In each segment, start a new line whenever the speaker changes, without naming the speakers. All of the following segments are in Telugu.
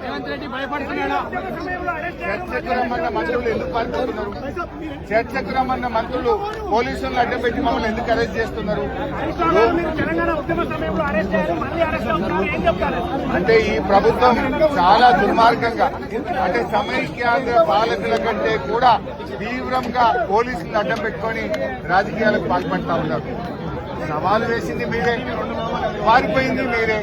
రేవంత్ రెడ్డి భయపడుతున్నాడా?
చర్చకు రమ్మన్న మంత్రులు ఎందుకు పాల్గొంటున్నారు? చర్చకు రమ్మన్న మంత్రులు పోలీసులను అడ్డం మమ్మల్ని ఎందుకు అరెస్ట్ చేస్తున్నారు? అంటే ఈ ప్రభుత్వం చాలా దుర్మార్గంగా, అంటే సమైక్యాంధ్ర పాలకుల కంటే కూడా తీవ్రంగా పోలీసులను అడ్డం పెట్టుకొని రాజకీయాలకు పాల్పడతా ఉన్నారు. సవాలు వేసింది మీరే, పారిపోయింది మీరే.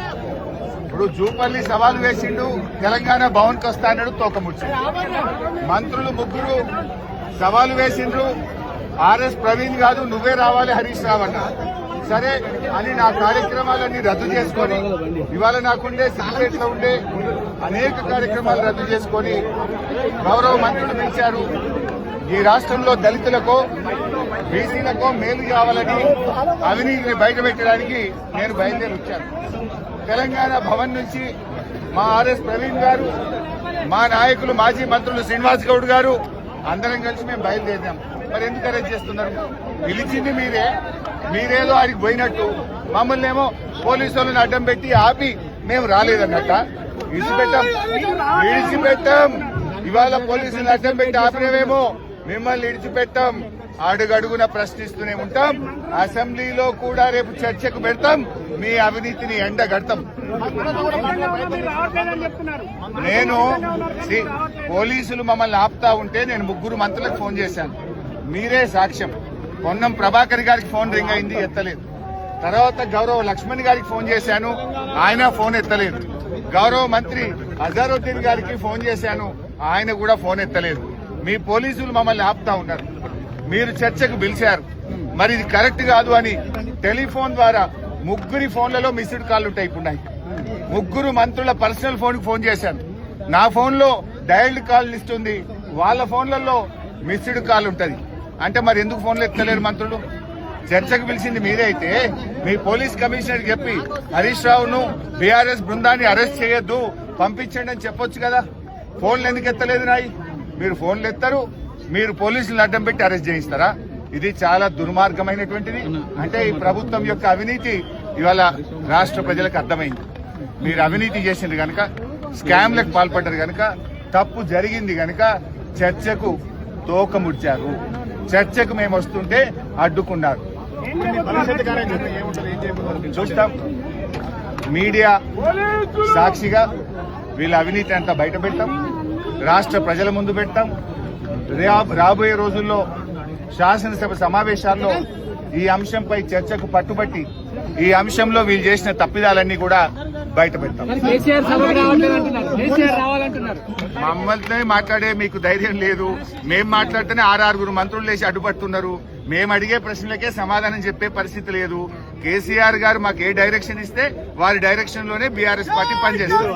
ఇప్పుడు జూపల్లి సవాలు వేసిండు, తెలంగాణ భవన్కి వస్తానడు తోకముచ్చిండు. మంత్రులు ముగ్గురు సవాలు వేసిండ్రు, ఆర్ఎస్ ప్రవీణ్ కాదు నువ్వే రావాలి హరీష్ రావు అన్న. సరే అని నా కార్యక్రమాలన్నీ రద్దు చేసుకొని ఇవాళ నాకుండే సిద్దిపేటలో ఉండే అనేక కార్యక్రమాలు రద్దు చేసుకొని గౌరవ మంత్రులు పిలిచారు. ఈ రాష్ట్రంలో దళితులకో బీసీలకో మేలు కావాలని అవినీతిని బయటపెట్టడానికి నేను బయలుదేరి వచ్చాను. తెలంగాణ భవన్ నుంచి మా ఆర్ఎస్ ప్రవీణ్ గారు, మా నాయకులు మాజీ మంత్రులు శ్రీనివాస్ గౌడ్ గారు అందరం కలిసి మేము బయలుదేరాం. మరి ఎందుకు అరెస్ట్ చేస్తున్నారు? పిలిచింది మీరే, మీరేదో ఆడికి పోయినట్టు మమ్మల్ని ఏమో పోలీసులను అడ్డం పెట్టి ఆపి మేము రాలేదన్నట్ట. విడిచిపెట్టాం. ఇవాళ పోలీసులను అడ్డం పెట్టి ఆపినవేమో, మిమ్మల్ని విడిచిపెట్టాం. అడుగడుగున ప్రశ్నిస్తూనే ఉంటాం. అసెంబ్లీలో కూడా రేపు చర్చకు పెడతాం. మీ అవినీతిని ఎండగడతాం. నేను పోలీసులు మమ్మల్ని ఆపుతా ఉంటే నేను ముగ్గురు మంత్రులకు ఫోన్ చేశాను. మీరే సాక్ష్యం. పొన్నం ప్రభాకర్ గారికి ఫోన్ రింగ్ అయింది, ఎత్తలేదు. తర్వాత గౌరవ లక్ష్మణ్ గారికి ఫోన్ చేశాను, ఆయన ఫోన్ ఎత్తలేదు. గౌరవ మంత్రి అజారుద్దీన్ గారికి ఫోన్ చేశాను, ఆయన కూడా ఫోన్ ఎత్తలేదు. మీ పోలీసులు మమ్మల్ని ఆపుతా ఉన్నారు. మీరు చర్చకు పిలిచారు, మరి ఇది కరెక్ట్ కాదు అని టెలిఫోన్ ద్వారా ముగ్గురి ఫోన్లలో మిస్డ్ కాల్ ఉంటాయి. ఇప్పుడు ముగ్గురు మంత్రుల పర్సనల్ ఫోన్ కి ఫోన్ చేశాను. నా ఫోన్ లో డైల్డ్ కాల్ లిస్ట్ ఉంది, వాళ్ళ ఫోన్లలో మిస్డ్ కాల్ ఉంటది. అంటే మరి ఎందుకు ఫోన్లు ఎత్తలేరు మంత్రులు? చర్చకు పిలిచింది మీరే అయితే మీ పోలీస్ కమిషనర్ చెప్పి హరీష్ రావును బీఆర్ఎస్ బృందాన్ని అరెస్ట్ చేయొద్దు, పంపించండి అని చెప్పొచ్చు కదా. ఫోన్లు ఎందుకు ఎత్తలేదు నాయి? మీరు ఫోన్లు ఎత్తరు, మీరు పోలీసులను అడ్డం పెట్టి అరెస్ట్ చేయిస్తారా? ఇది చాలా దుర్మార్గమైనటువంటిది. అంటే ఈ ప్రభుత్వం యొక్క అవినీతి ఇవాళ రాష్ట్ర ప్రజలకు అర్థమైంది. మీరు అవినీతి చేసింది కనుక, స్కామ్లకు పాల్పడ్డారు కనుక, తప్పు జరిగింది కనుక చర్చకు తోకముడ్చారు. చర్చకు మేము వస్తుంటే అడ్డుకున్నారు. చూస్తాం. మీడియా సాక్షిగా వీళ్ళ అవినీతి అంతా బయట పెడతాం, రాష్ట్ర ప్రజల ముందు పెడతాం. రాబోయే రోజుల్లో శాసనసభ సమావేశాల్లో ఈ అంశంపై చర్చకు పట్టుబట్టి ఈ అంశంలో వీళ్ళు చేసిన తప్పిదాలన్నీ కూడా బయట పెడతాం. మమ్మల్ని మాట్లాడే మీకు ధైర్యం లేదు. మేం మాట్లాడితేనే 6 మంత్రులు లేచి అడ్డుపడుతున్నారు. మేము అడిగే ప్రశ్నలకే సమాధానం చెప్పే పరిస్థితి లేదు. కేసీఆర్ గారు మాకు ఏ డైరెక్షన్ ఇస్తే వారి డైరెక్షన్ లోనే బీఆర్ఎస్ పార్టీ పనిచేస్తుంది.